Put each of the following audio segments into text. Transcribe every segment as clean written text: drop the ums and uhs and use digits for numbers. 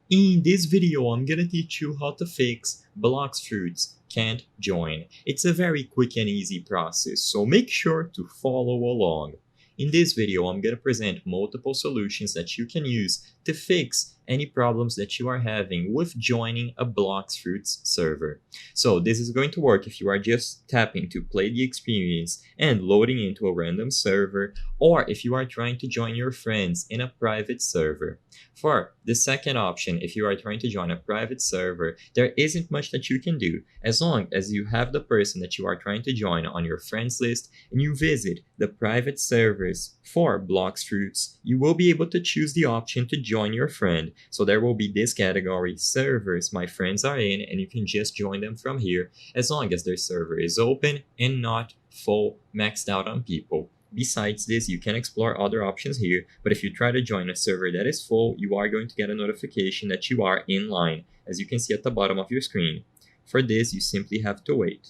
In this video, I'm gonna teach you how to fix Blox fruits can't join. It's a very quick and easy process, so make sure to follow along. In this video, I'm gonna present multiple solutions that you can use to fix any problems that you are having with joining a Blox fruits server. So this is going to work if you are just tapping to play the experience and loading into a random server, or if you are trying to join your friends in a private server. For the second option, if you are trying to join a private server, there isn't much that you can do. As long as you have the person that you are trying to join on your friends list and you visit the private servers for Blox Fruits, you will be able to choose the option to join your friend. So there will be this category, servers my friends are in, and you can just join them from here as long as their server is open and not full maxed out on people. Besides this, you can explore other options here, but if you try to join a server that is full, you are going to get a notification that you are in line, as you can see at the bottom of your screen. For this, you simply have to wait.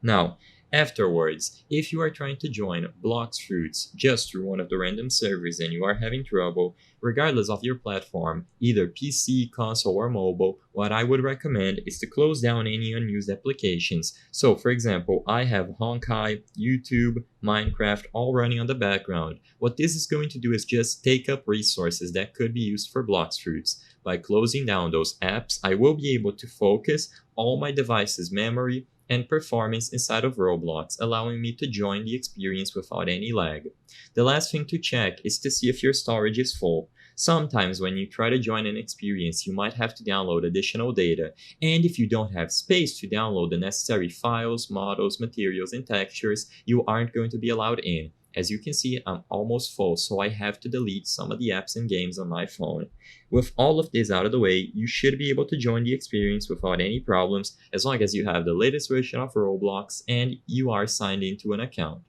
Now, afterwards, if you are trying to join Blox Fruits just through one of the random servers and you are having trouble, regardless of your platform, either PC, console, or mobile, what I would recommend is to close down any unused applications. So, for example, I have Honkai, YouTube, Minecraft all running on the background. What this is going to do is just take up resources that could be used for Blox Fruits. By closing down those apps, I will be able to focus all my device's memory and performance inside of Roblox, allowing me to join the experience without any lag. The last thing to check is to see if your storage is full. Sometimes when you try to join an experience, you might have to download additional data, and if you don't have space to download the necessary files, models, materials, and textures, you aren't going to be allowed in. As you can see, I'm almost full, so I have to delete some of the apps and games on my phone. With all of this out of the way, you should be able to join the experience without any problems as long as you have the latest version of Roblox and you are signed into an account.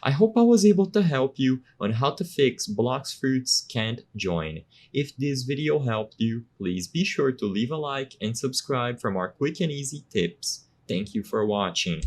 I hope I was able to help you on how to fix Blox Fruits can't join. If this video helped you, please be sure to leave a like and subscribe for more quick and easy tips. Thank you for watching.